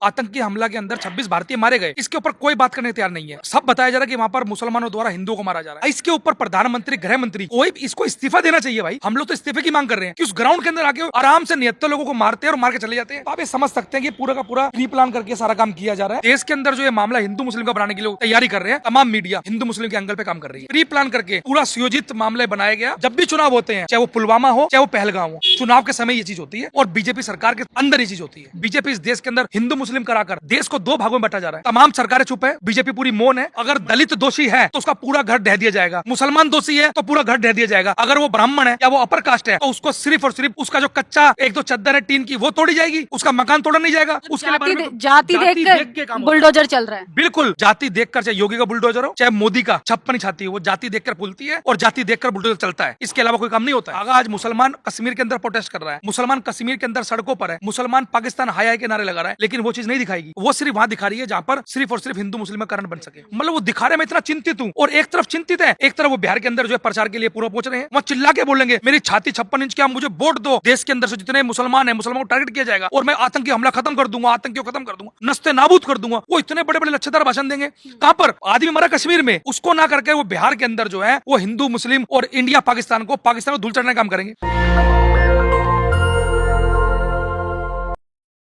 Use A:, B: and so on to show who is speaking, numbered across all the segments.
A: आतंकी हमला के अंदर 26 भारतीय मारे गए, इसके ऊपर कोई बात करने तैयार नहीं है। सब बताया जा रहा है कि वहां पर मुसलमानों द्वारा हिंदुओं को मारा जा रहा है। इसके ऊपर प्रधानमंत्री, गृह मंत्री, कोई इसको इस्तीफा देना चाहिए भाई। हम लोग तो इस्तीफे की मांग कर रहे हैं कि उस ग्राउंड के अंदर आके आराम से 79 लोगों को मारते हैं और मार के चले जाते हैं। आप ये समझ सकते हैं कि पूरा का पूरा प्री प्लान करके सारा काम किया जा रहा है। देश के अंदर जो ये मामला हिंदू मुस्लिम का बनाने के लिए तैयारी कर रहे हैं, तमाम मीडिया हिंदू मुस्लिम के एंगल पे काम कर रही है। प्री प्लान करके पूरा सुयोजित मामले बनाया गया। जब भी चुनाव होते हैं, चाहे वो पुलवामा हो चाहे वो पहलगाम हो, चुनाव के समय ये चीज होती है और बीजेपी सरकार के अंदर ये चीज होती है। बीजेपी इस देश के अंदर हिंदू मुस्लिम कराकर देश को दो भागों में बटा जा रहा है। तमाम सरकारें चुप है, बीजेपी पूरी मौन है। अगर दलित दोषी है तो उसका पूरा घर ढह दिया जाएगा, मुसलमान दोषी है तो पूरा घर ढह दिया जाएगा, अगर वो ब्राह्मण है या वो अपर कास्ट है तो उसको सिर्फ और सिर्फ उसका जो कच्चा एक दो चद्दर है टीन की वो तोड़ी जाएगी, उसका मकान तोड़ा नहीं जाएगा। उसके लिए
B: जाति देखकर बुलडोजर चल रहा है।
A: बिल्कुल, जाति देखकर, चाहे योगी का बुलडोजर हो चाहे मोदी का छप्पन छाती हो, वो जाति देखकर फूलती है और जाति देखकर बुलडोजर चलता है। इसके अलावा कोई काम नहीं होता है। अगर आज मुसलमान कश्मीर के अंदर प्रोटेस्ट कर रहा है, मुसलमान कश्मीर के अंदर सड़कों पर है, मुसलमान पाकिस्तान हाय हाय के नारे लगा रहा है, लेकिन वो चीज नहीं दिखाएगी। वो सिर्फ वहां दिखा रही है जहां पर सिर्फ और सिर्फ हिंदू मुस्लिम का कारण बन सके। मतलब वो दिखा रहे मैं इतना चिंतित हूँ और एक तरफ चिंतित है, एक तरफ वो बिहार के अंदर जो है प्रचार के लिए पूरा पहुंच रहे हैं। वहाँ चिल्ला के बोलेंगे मेरी छाती 56 इंच की, आप मुझे वोट दो, देश के अंदर से जितने मुसलमान है मुसलमानों को टारगेट किया जाएगा और मैं आतंकी हमला खत्म कर दूंगा, आतंकियों खत्म कर दूंगा, नस्ते नाबूद कर दूंगा। वो इतने बड़े बड़े लच्छेदार भाषण देंगे। कहां पर आदमी मरा कश्मीर में, उसको ना करके वो बिहार के अंदर जो है वो हिंदू मुस्लिम और इंडिया पाकिस्तान को धूल चढ़ने का काम करेंगे।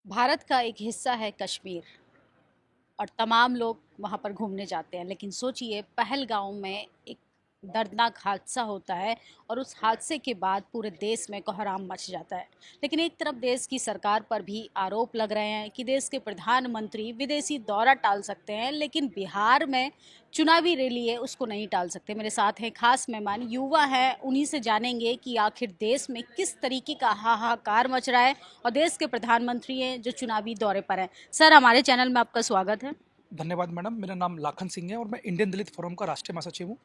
B: भारत का एक हिस्सा है कश्मीर और तमाम लोग वहाँ पर घूमने जाते हैं, लेकिन सोचिए पहलगाम में एक दर्दनाक हादसा होता है और उस हादसे के बाद पूरे देश में कोहराम मच जाता है। लेकिन एक तरफ देश की सरकार पर भी आरोप लग रहे हैं कि देश के प्रधानमंत्री विदेशी दौरा टाल सकते हैं, लेकिन बिहार में चुनावी रैली है उसको नहीं टाल सकते। मेरे साथ हैं खास मेहमान, युवा हैं, उन्हीं से जानेंगे कि आखिर देश में किस तरीके का हाहाकार मच रहा है और देश के प्रधानमंत्री हैं जो चुनावी दौरे पर हैं। सर, हमारे चैनल में आपका स्वागत है।
A: धन्यवाद मैडम। मेरा नाम लाखन सिंह है और मैं इंडियन दलित फोरम का राष्ट्रीय महासचिव हूँ।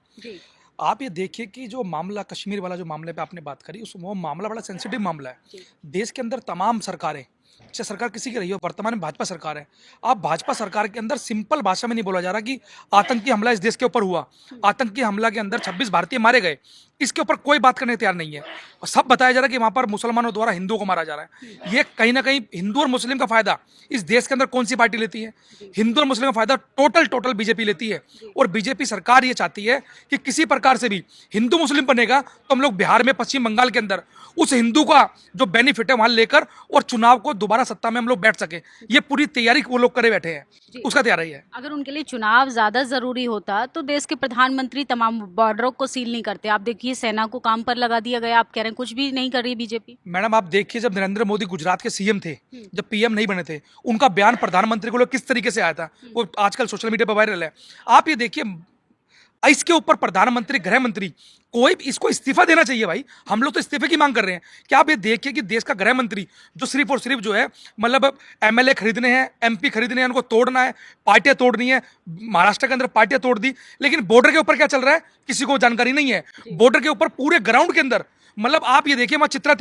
A: आप ये देखिए कि जो मामला कश्मीर वाला जो मामले पे आपने बात करी, उस वो मामला बड़ा सेंसिटिव मामला है। देश के अंदर तमाम सरकारें, चाहे सरकार किसी की रही हो, वर्तमान में भाजपा सरकार है, आप भाजपा सरकार के अंदर सिंपल भाषा में नहीं बोला जा रहा कि आतंकी हमला इस देश के ऊपर हुआ, आतंकी हमला के अंदर 26 भारतीय मारे गए, इसके ऊपर कोई बात करने तैयार नहीं है। और सब बताया जा रहा है कि वहां पर मुसलमानों द्वारा हिंदुओं को मारा जा रहा है। ये कहीं ना कहीं हिंदू और मुस्लिम का फायदा इस देश के अंदर कौन सी पार्टी लेती है? हिंदू और मुस्लिम का फायदा टोटल बीजेपी लेती है। और बीजेपी सरकार ये चाहती है कि किसी प्रकार से भी हिंदू मुस्लिम बनेगा तो हम लोग बिहार में, पश्चिम बंगाल के अंदर उस हिंदू का जो बेनिफिट है वहां लेकर और चुनाव को दोबारा सत्ता में हम लोग बैठ सके। ये पूरी तैयारी वो लोग करे बैठे हैं, उसका तैयारी है।
B: अगर उनके लिए चुनाव ज्यादा जरूरी होता तो देश के प्रधानमंत्री तमाम बॉर्डरों को सील नहीं करते। आप देखिए सेना को काम पर लगा दिया गया, आप कह रहे हैं कुछ भी नहीं कर रही बीजेपी।
A: मैडम आप देखिए, जब नरेंद्र मोदी गुजरात के सीएम थे, जब पीएम नहीं बने थे, उनका बयान प्रधानमंत्री को किस तरीके से आया था, वो आजकल सोशल मीडिया पर वायरल है। आप ये देखिए, इसके ऊपर प्रधानमंत्री, गृह मंत्री, कोई इसको इस्तीफा देना चाहिए भाई। हम लोग तो इस्तीफे की मांग कर रहे हैं। क्या आप ये देखिए कि देश का गृह मंत्री जो सिर्फ और सिर्फ जो है मतलब एमएलए खरीदने हैं, एमपी खरीदने हैं, उनको तोड़ना है, पार्टियां तोड़नी है, महाराष्ट्र के अंदर पार्टियां तोड़ दी, लेकिन बॉर्डर के ऊपर क्या चल रहा है किसी को जानकारी नहीं है। बॉर्डर के ऊपर पूरे ग्राउंड के अंदर मतलब आप ये देखिए, वहां चित्रा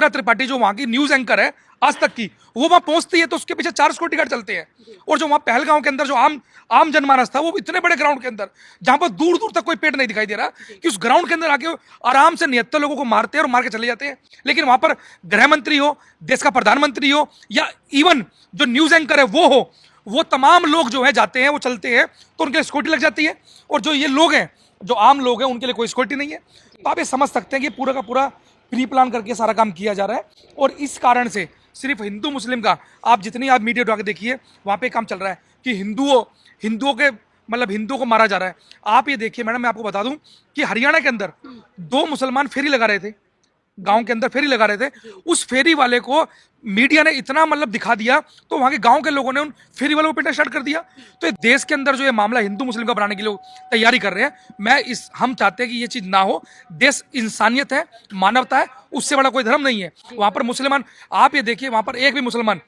A: त्रिपाठी जो वहां की न्यूज एंकर है आज तक की, वो वहां पहुंचती है तो उसके पीछे 4 सिक्योरिटी गार्ड चलते हैं। और जो वहां पहलगांव के अंदर जो आम जनमानस था, वो इतने बड़े ग्राउंड के अंदर जहां पर दूर दूर तक कोई पेड़ नहीं दिखाई दे रहा, कि उस ग्राउंड के अंदर आके आराम से 79 लोगों को मारते हैं और मार के चले जाते हैं। लेकिन वहां पर गृह मंत्री हो, देश का प्रधानमंत्री हो, या इवन जो न्यूज एंकर है वो हो, वो तमाम लोग जो है जाते हैं, वो चलते हैं तो उनके लिए सिक्योरिटी लग जाती है। और जो ये लोग हैं, जो आम लोग हैं, उनके लिए कोई सिक्योरिटी नहीं है। तो आप ये समझ सकते हैं कि पूरा का पूरा प्री प्लान करके सारा काम किया जा रहा है। और इस कारण से सिर्फ हिंदू मुस्लिम का, आप जितनी आप मीडिया उठा के देखिए, वहाँ पे काम चल रहा है कि हिंदुओं के मतलब हिंदुओं को मारा जा रहा है। आप ये देखिए मैडम, मैं आपको बता दूं कि हरियाणा के अंदर 2 मुसलमान फेरी लगा रहे थे, गांव के अंदर फेरी लगा रहे थे। उस फेरी वाले को मीडिया ने इतना मतलब दिखा दिया तो वहां के गांव के लोगों ने उन फेरी वालों को पीटना स्टार्ट कर दिया। तो ये देश के अंदर जो ये मामला हिंदू मुस्लिम का बनाने के लिए तैयारी कर रहे हैं, हम चाहते हैं कि ये चीज ना हो। देश इंसानियत है, मानवता है, उससे बड़ा कोई धर्म नहीं है। वहां पर मुसलमान, आप ये देखिए, वहां पर एक भी मुसलमान,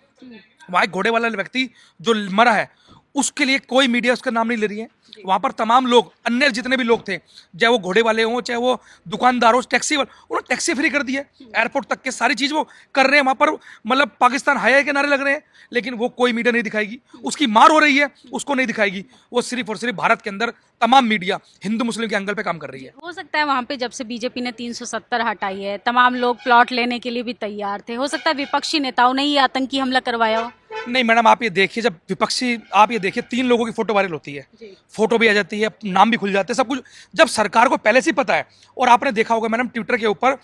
A: वहां एक घोड़े वाला व्यक्ति जो मरा है, उसके लिए कोई मीडिया उसका नाम नहीं ले रही है। वहां पर तमाम लोग, अन्य जितने भी लोग थे, चाहे वो घोड़े वाले हों, चाहे वो दुकानदार हो, टैक्सी वाले, उन्होंने टैक्सी फ्री कर दी है, एयरपोर्ट तक के सारी चीज वो कर रहे हैं। वहां पर मतलब पाकिस्तान हाय हाय के नारे लग रहे हैं, लेकिन वो कोई मीडिया नहीं दिखाएगी। उसकी मार हो रही है, उसको नहीं दिखाएगी। वो सिर्फ और सिर्फ भारत के अंदर तमाम मीडिया हिंदू मुस्लिम के एंगल पे काम कर रही है।
B: हो सकता है वहाँ पे जब से बीजेपी ने 370 हटाई है, तमाम लोग प्लॉट लेने के लिए भी तैयार थे, हो सकता है विपक्षी नेताओं ने ही आतंकी हमला करवाया हो।
A: नहीं मैडम, आप ये देखिए, जब विपक्षी, आप ये देखिए 3 लोगों की फोटो वायरल होती है, फोटो भी आ जाती है, नाम भी खुल जाते हैं, सब कुछ जब सरकार को पहले से ही पता है। और आपने देखा होगा मैडम, ट्विटर के ऊपर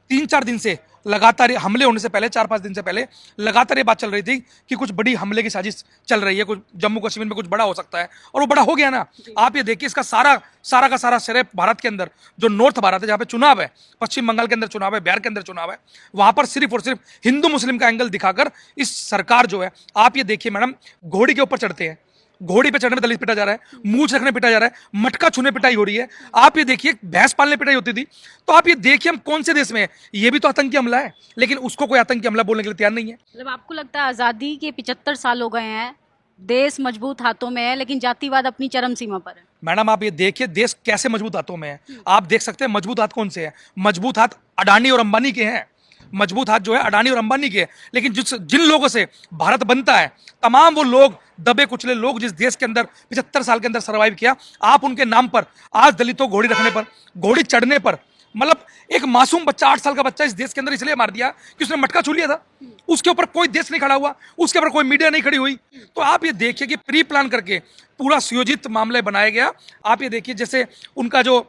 A: 3-4 दिन से लगातार हमले होने से पहले, 4-5 दिन से पहले लगातार ये बात चल रही थी कि कुछ बड़ी हमले की साजिश चल रही है, कुछ जम्मू कश्मीर में कुछ बड़ा हो सकता है, और वो बड़ा हो गया ना। आप ये देखिए, इसका सारा का सारा श्रेय भारत के अंदर, जो नॉर्थ भारत है, जहाँ पे चुनाव है, पश्चिम बंगाल के अंदर चुनाव है, बिहार के अंदर चुनाव है, वहां पर सिर्फ और सिर्फ हिंदू मुस्लिम का एंगल दिखाकर इस सरकार जो है, आप ये देखिए मैडम, घोड़ी के ऊपर चढ़ते हैं, घोड़ी पे चढ़ने पे दलित पिटा जा रहा है, मूंछ रखने पिटा जा रहा है, मटका छूने पिटाई हो रही है। आप ये देखिए, भैंस पालने पिटाई होती थी। तो आप ये देखिए हम कौन से देश में है, ये भी तो आतंकी हमला है, लेकिन उसको कोई आतंकी हमला बोलने के लिए तैयार नहीं है।
B: मतलब आपको लगता है आज़ादी के 75 साल हो गए हैं, देश मजबूत हाथों में है, लेकिन जातिवाद अपनी चरम सीमा पर है।
A: मैडम आप ये देखिए, देश कैसे मजबूत हाथों में है। आप देख सकते हैं मजबूत हाथ कौन से हैं। मजबूत हाथ अडानी और अंबानी के हैं, मजबूत हाथ जो है अडानी और अंबानी के हैं। लेकिन जिन लोगों से भारत बनता है, तमाम वो लोग, दबे कुचले लोग, जिस देश के अंदर 75 साल के अंदर सर्वाइव किया, आप उनके नाम पर आज दलितों को घोड़ी रखने पर, घोड़ी चढ़ने पर, मतलब एक मासूम बच्चा, 8 साल का बच्चा इस देश के अंदर इसलिए मार दिया कि उसने मटका छू लिया था, उसके ऊपर कोई देश नहीं खड़ा हुआ, उसके ऊपर कोई मीडिया नहीं खड़ी हुई। तो आप ये देखिए कि प्री प्लान करके पूरा सुयोजित मामले बनाया गया। आप ये देखिए, जैसे उनका जो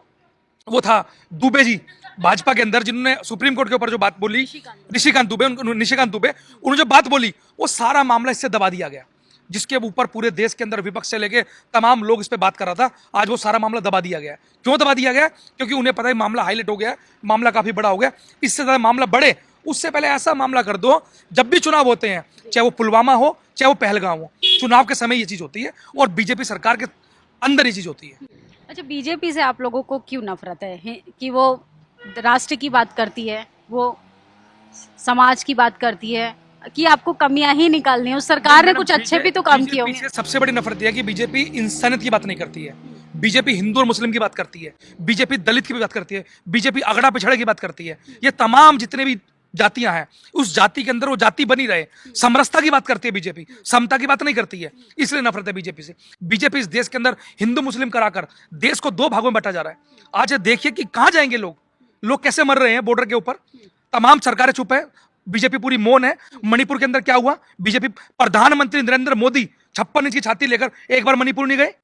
A: वो था दुबे जी, भाजपा के अंदर, जिन्होंने सुप्रीम कोर्ट के ऊपर जो बात बोली, निशिकांत दुबे, उन्होंने जो बात बोली, वो सारा मामला इससे दबा दिया गया, जिसके ऊपर पूरे देश के अंदर विपक्ष से लेके तमाम लोग इस पे बात कर रहा था। आज वो सारा मामला दबा दिया गया। क्यों दबा दिया गया? क्योंकि उन्हें पता है मामला हाईलाइट हो गया, मामला काफी बड़ा हो गया। इससे ज्यादा मामला बढ़े, उससे पहले ऐसा मामला कर दो, जब भी चुनाव होते हैं, चाहे वो पुलवामा हो, चाहे वो पहलगाम हो, चुनाव के समय ये चीज होती है, और बीजेपी सरकार के अंदर ये चीज होती है।
B: अच्छा, बीजेपी से आप लोगों को क्यों नफरत है कि वो राष्ट्र की बात करती है, वो समाज की बात करती है, कि आपको कमियां ही निकालनी है? उस सरकार ने कुछ अच्छे भी तो काम किए होंगे।
A: सबसे बड़ी नफरत यह है कि बीजेपी इंसानियत की बात नहीं करती है, बीजेपी हिंदू और मुस्लिम की बात करती है, बीजेपी दलित की भी बात करती है, बीजेपी अगड़ा पिछड़े की बात करती है। ये तमाम जितने भी जातियां हैं, उस जाति के अंदर वो जाति बनी रहे, समरसता की बात करती है बीजेपी, समता की बात नहीं करती है। इसलिए नफरत है बीजेपी से। बीजेपी इस देश के अंदर हिंदू मुस्लिम कराकर देश को 2 भागों में बांटा जा रहा है। आज देखिए कि कहां जाएंगे लोग कैसे मर रहे हैं बॉर्डर के ऊपर। तमाम सरकारें चुप है, बीजेपी पूरी मौन है। मणिपुर के अंदर क्या हुआ? बीजेपी प्रधानमंत्री नरेंद्र मोदी 56 इंच की छाती लेकर एक बार मणिपुर नहीं गए,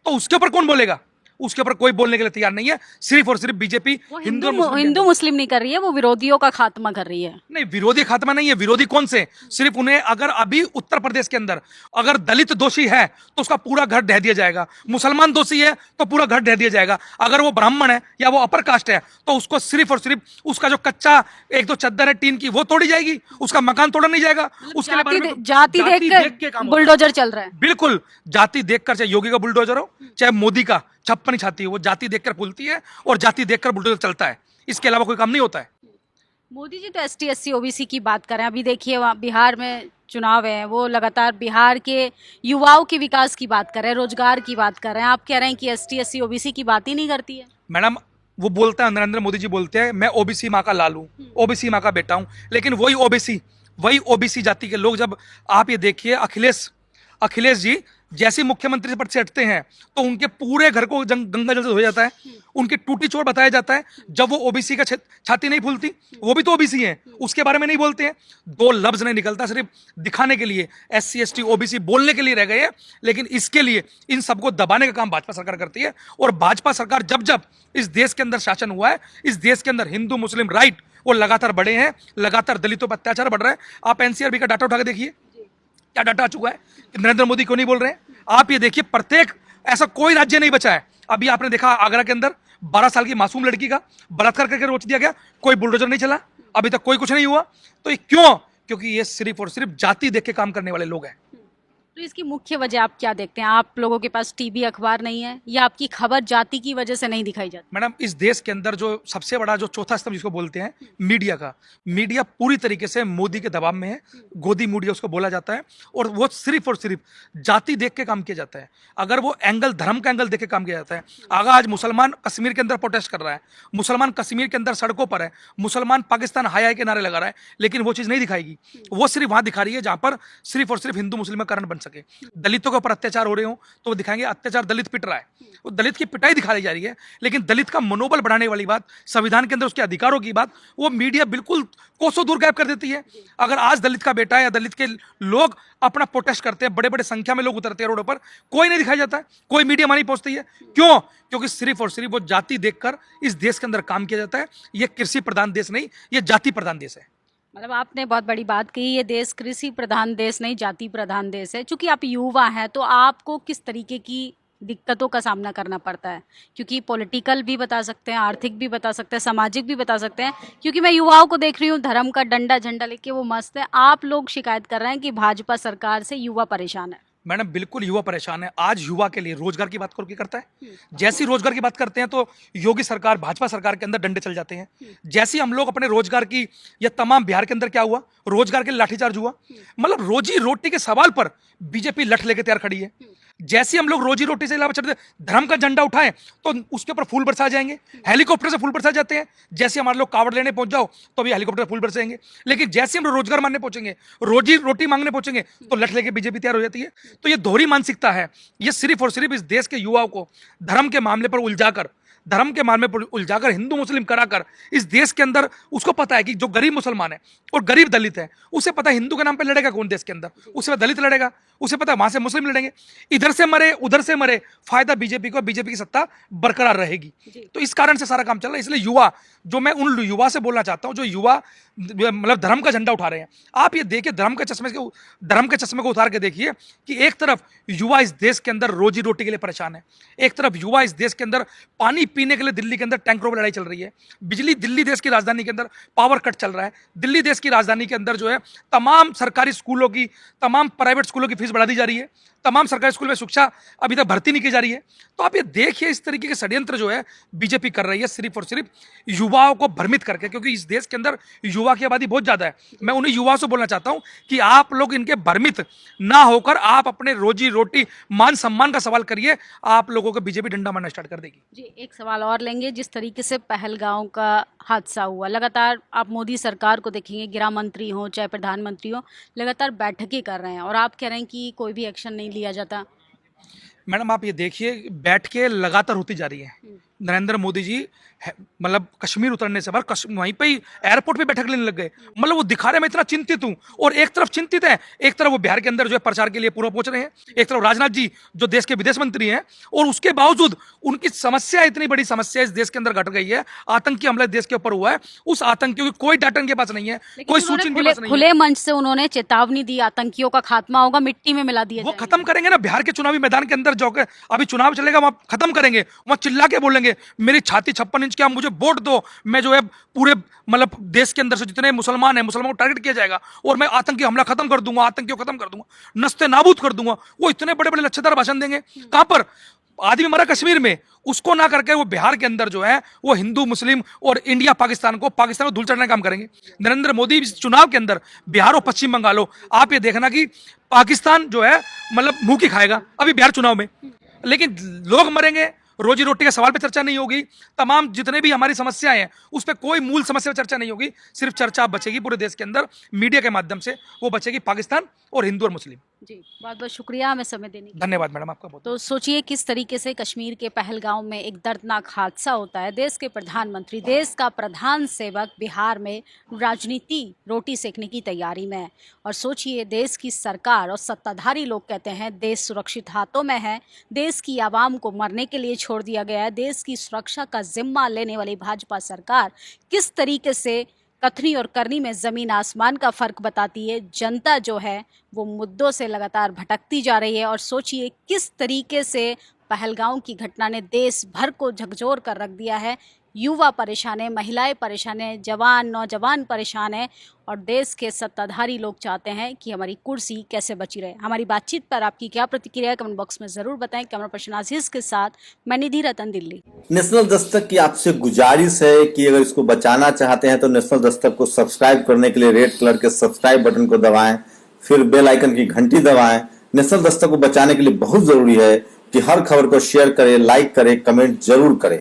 A: तो उसके ऊपर कौन बोलेगा? उसके ऊपर कोई बोलने के लिए तैयार नहीं है। सिर्फ और सिर्फ बीजेपी
B: हिंदू मुस्लिम नहीं कर रही है, वो विरोधियों का खात्मा कर रही है।
A: नहीं, विरोधी खात्मा नहीं है। विरोधी कौन से? सिर्फ उन्हें, अगर अभी उत्तर प्रदेश के अंदर अगर दलित दोषी है तो उसका पूरा घर ढह दिया जाएगा, मुसलमान दोषी है तो पूरा घर ढह दिया जाएगा, अगर वो ब्राह्मण है या वो अपर कास्ट है तो उसको सिर्फ और सिर्फ उसका जो कच्चा 1-2 चद्दर है टीन की, वो तोड़ी जाएगी, उसका मकान तोड़ा नहीं जाएगा। उसके लिए
B: जाति देख के बुलडोजर चल रहा है।
A: बिल्कुल, जाति देखकर, चाहे योगी का बुलडोजर हो, चाहे मोदी का 56 छाती हो, वो जाति देखकर फूलती है और जाति देखकर बुलडोजर चलता है। इसके अलावा कोई काम नहीं होता है।
B: मोदी जी तो ST SC OBC की बात करें, अभी देखिए वहाँ बिहार में चुनाव है, वो लगातार बिहार के युवाओं के विकास की बात कर रहे हैं, रोजगार की बात कर रहे हैं। आप कह रहे हैं कि ST SC OBC की बात ही नहीं करती है।
A: मैडम, वो बोलता है, नरेंद्र मोदी जी बोलते हैं मैं OBC माँ का लाल हूँ, OBC माँ का बेटा हूँ, लेकिन वही OBC जाति के लोग, जब आप ये देखिए अखिलेश जी जैसे मुख्यमंत्री पद से हटते हैं तो उनके पूरे घर को गंगा जल से धोया जाता है, उनकी टूटी चोट बताया जाता है। जब वो OBC का छाती नहीं फूलती, वो भी तो OBC हैं, उसके बारे में नहीं बोलते हैं। 2 लफ्ज नहीं निकलता, सिर्फ दिखाने के लिए SC ST OBC बोलने के लिए रह गए हैं। लेकिन इसके लिए इन सबको दबाने का काम भाजपा सरकार करती है। और भाजपा सरकार जब इस देश के अंदर शासन हुआ है, इस देश के अंदर हिंदू मुस्लिम राइट वो लगातार बढ़े हैं, लगातार दलितों पर अत्याचार बढ़ रहा है। आप NCRB का डाटा उठा के देखिए, क्या डाटा आ चुका है कि नरेंद्र मोदी क्यों नहीं बोल रहे हैं। आप ये देखिए, प्रत्येक ऐसा कोई राज्य नहीं बचा है। अभी आपने देखा आगरा के अंदर 12 साल की मासूम लड़की का बलात्कार करके रोक दिया गया, कोई बुलडोजर नहीं चला, अभी तक कोई कुछ नहीं हुआ। तो ये क्यों? क्योंकि ये सिर्फ और सिर्फ जाति देख के काम करने वाले लोग हैं।
B: तो इसकी मुख्य वजह आप क्या देखते हैं? आप लोगों के पास टीवी अखबार नहीं है, या आपकी खबर जाति की वजह से नहीं दिखाई जाती?
A: मैडम, इस देश के अंदर जो सबसे बड़ा जो चौथा स्तंभ जिसको बोलते हैं मीडिया पूरी तरीके से मोदी के दबाव में है। गोदी मीडिया उसको बोला जाता है, और वो सिर्फ और सिर्फ जाति देख के काम किया जाता है। अगर वो एंगल, धर्म का एंगल देख के काम किया जाता है, अगर आज मुसलमान कश्मीर के अंदर प्रोटेस्ट कर रहा है, मुसलमान कश्मीर के अंदर सड़कों पर है, मुसलमान पाकिस्तान हाय के नारे लगा रहा है, लेकिन वो चीज़ नहीं दिखाएगी। वो सिर्फ वहाँ दिखा रही है जहाँ पर सिर्फ और सिर्फ हिंदू मुस्लिम का कारण बन सके। दलितों के ऊपर अत्याचार हो रहे हो तो वो दिखाएंगे अत्याचार दलित पिट रहा है, वो दलित की पिटाई दिखाई जा रही है। लेकिन दलित का मनोबल बढ़ाने वाली बात, संविधान के अंदर उसके अधिकारों की बात, वो मीडिया बिल्कुल कोसों दूर गायब कर देती है। अगर आज दलित का बेटा या दलित के लोग अपना प्रोटेस्ट करते हैं, बड़े बड़े संख्या में लोग उतरते हैं रोडों पर, कोई नहीं दिखाया जाता है, कोई मीडिया वहां नहीं पहुंचती है। क्यों? क्योंकि सिर्फ और सिर्फ वो जाति देखकर इस देश के अंदर काम किया जाता है। ये कृषि प्रधान देश नहीं, ये जाति प्रधान देश है।
B: मतलब आपने बहुत बड़ी बात कही, ये देश कृषि प्रधान देश नहीं, जाति प्रधान देश है। चूंकि आप युवा हैं तो आपको किस तरीके की दिक्कतों का सामना करना पड़ता है? क्योंकि पॉलिटिकल भी बता सकते हैं, आर्थिक भी बता सकते हैं, सामाजिक भी बता सकते हैं। क्योंकि मैं युवाओं को देख रही हूँ, धर्म का डंडा झंडा लेके वो मस्त है। आप लोग शिकायत कर रहे हैं कि भाजपा सरकार से युवा परेशान है।
A: मैडम बिल्कुल युवा परेशान है। आज युवा के लिए रोजगार की बात करो, करता है। जैसी रोजगार की बात करते हैं तो योगी सरकार, भाजपा सरकार के अंदर डंडे चल जाते हैं। जैसे हम लोग अपने रोजगार की, या तमाम बिहार के अंदर क्या हुआ, रोजगार के लिए लाठीचार्ज हुआ। मतलब रोजी रोटी के सवाल पर बीजेपी लठ लेके तैयार खड़ी है। जैसे हम लोग रोजी रोटी से अलावा चढ़ते धर्म का झंडा उठाएं तो उसके ऊपर फूल बरसा जाएंगे, हेलीकॉप्टर से फूल बरसा जाते हैं। जैसे हमारे लोग कावड़ लेने पहुंच जाओ तो भी हेलीकॉप्टर फूल बरसेंगे। लेकिन जैसे हम रोजगार मांगने पहुंचेंगे, रोजी रोटी मांगने पहुंचेंगे तो लठ लेके बीजेपी तैयार हो जाती है। तो ये दोहरी मानसिकता है। ये सिर्फ और सिर्फ इस देश के युवाओं को धर्म के मामले पर उलझाकर, हिंदू मुस्लिम कराकर इस देश के अंदर, उसको पता है कि जो गरीब मुसलमान है और गरीब दलित है, उसे पता है हिंदू के नाम पे लड़ेगा कौन देश के अंदर, उसे दलित लड़ेगा, उसे पता है वहां से मुस्लिम लड़ेंगे, इधर से मरे उधर से मरे, फायदा बीजेपी को, बीजेपी की सत्ता बरकरार रहेगी। तो इस कारण से सारा काम चल रहा है। इसलिए युवा, जो मैं उन युवा से बोलना चाहता हूं जो युवा मतलब धर्म का झंडा उठा रहे हैं, आप ये देखिए, धर्म के चश्मे को उतार के देखिए कि एक तरफ युवा इस देश के अंदर रोजी रोटी के लिए परेशान है, एक तरफ युवा इस देश के अंदर पानी पीने के लिए दिल्ली के अंदर टैंकरों पर लड़ाई चल रही है, बिजली, दिल्ली देश की राजधानी के अंदर पावर कट चल रहा है, दिल्ली देश की राजधानी के अंदर जो है तमाम सरकारी स्कूलों की, तमाम प्राइवेट स्कूलों की फीस बढ़ा दी जा रही है, तमाम सरकारी स्कूल में शिक्षा अभी तक भर्ती नहीं की जा रही है। तो आप ये देखिए इस तरीके के षड्यंत्र जो है बीजेपी कर रही है सिर्फ और सिर्फ युवाओं को भ्रमित करके, क्योंकि इस देश के अंदर युवा की आबादी बहुत ज्यादा है। मैं उन्हीं युवाओं से बोलना चाहता हूं कि आप लोग इनके भ्रमित ना होकर आप अपने रोजी रोटी, मान सम्मान का सवाल करिए, आप लोगों को बीजेपी डंडा मारना स्टार्ट कर देगी।
B: जी, एक सवाल और लेंगे। जिस तरीके से पहलगांव का हादसा हुआ, लगातार आप मोदी सरकार को देखेंगे, गृह मंत्री हो चाहे प्रधानमंत्री हो, लगातार बैठकें कर रहे हैं और आप कह रहे हैं कि कोई भी एक्शन नहीं लिया जाता।
A: मैडम आप ये देखिए, बैठ के लगातार होती जा रही है। नरेंद्र मोदी जी मतलब कश्मीर उतरने से बाद वहीं पे ही एयरपोर्ट पे बैठक लेने लग गए। मतलब वो दिखा रहे मैं इतना चिंतित हूं, और एक तरफ चिंतित है, एक तरफ वो बिहार के अंदर जो है प्रचार के लिए पूरा पहुंच रहे हैं। एक तरफ राजनाथ जी जो देश के विदेश मंत्री हैं, और उसके बावजूद उनकी समस्या, इतनी बड़ी समस्या इस देश के अंदर घट गई है, आतंकी हमला देश के ऊपर हुआ है, उस आतंकियों की कोई डाटा इनके पास नहीं है, कोई सूचना इनके पास नहीं है।
B: खुले मंच से उन्होंने चेतावनी दी, आतंकियों का खात्मा होगा, मिट्टी में मिला दिया
A: वो खत्म करेंगे ना। बिहार के चुनावी मैदान के अंदर जो अभी चुनाव चलेगा वहां खत्म करेंगे, वहां चिल्ला के बोलेंगे मेरी छाती 56 इंच की, आप मुझे वोट दो, मैं जो है पूरे मतलब देश के अंदर से जितने मुसलमान हैं, मुसलमानों को टारगेट किया जाएगा और मैं आतंकी हमला खत्म कर दूंगा, आतंकियों को खत्म कर दूंगा, नस्ते नाबूद कर दूंगा। वो इतने बड़े बड़े लच्छेदार भाषण देंगे। कहां पर आदमी मरा कश्मीर में, उसको ना करके वो बिहार के अंदर जो है वो हिंदू मुस्लिम और इंडिया पाकिस्तान को धूल चढ़ने का काम करेंगे। नरेंद्र मोदी इस चुनाव के अंदर बिहार और पश्चिम बंगाल हो, आप ये देखना कि पाकिस्तान जो है मतलब मुंह की खाएगा अभी बिहार चुनाव में, लेकिन लोग मरेंगे, रोजी रोटी के सवाल पे चर्चा नहीं होगी, तमाम जितने भी हमारी समस्याएं हैं उस पर कोई मूल समस्या पे चर्चा नहीं होगी। सिर्फ चर्चा बचेगी पूरे देश के अंदर मीडिया के माध्यम से, वो बचेगी पाकिस्तान और हिंदू और मुस्लिम।
B: जी, बहुत बहुत शुक्रिया हमें समय देने के लिए।
A: धन्यवाद मैडम आपका बहुत।
B: तो सोचिए किस तरीके से कश्मीर के पहलगांव में एक दर्दनाक हादसा होता है। देश के प्रधानमंत्री, देश का प्रधान सेवक बिहार में राजनीति रोटी सेकने की तैयारी में है। और सोचिए देश की सरकार और सत्ताधारी लोग कहते हैं देश सुरक्षित हाथों में है, देश की आवाम को मरने के लिए छोड़ दिया गया है। देश की सुरक्षा का जिम्मा लेने वाली भाजपा सरकार किस तरीके से कथनी और करनी में ज़मीन आसमान का फ़र्क बताती है। जनता जो है वो मुद्दों से लगातार भटकती जा रही है। और सोचिए किस तरीके से पहलगांव की घटना ने देश भर को झकझोर कर रख दिया है। युवा परेशान है, महिलाएं परेशान हैं, जवान नौजवान परेशान हैं, और देश के सत्ताधारी लोग चाहते हैं कि हमारी कुर्सी कैसे बची रहे। हमारी बातचीत पर आपकी क्या प्रतिक्रिया है, कमेंट बॉक्स में ज़रूर बताएं। कैमरा पर्सन आशीष के साथ मैं निधि रतन, दिल्ली।
C: नेशनल दस्तक की आपसे गुजारिश है कि अगर इसको बचाना चाहते हैं तो नेशनल दस्तक को सब्सक्राइब करने के लिए रेड कलर के सब्सक्राइब बटन को दबाएं, फिर बेल आइकन की घंटी दबाएं। नेशनल दस्तक को बचाने के लिए बहुत जरूरी है कि हर खबर को शेयर करें, लाइक करें, कमेंट जरूर करें।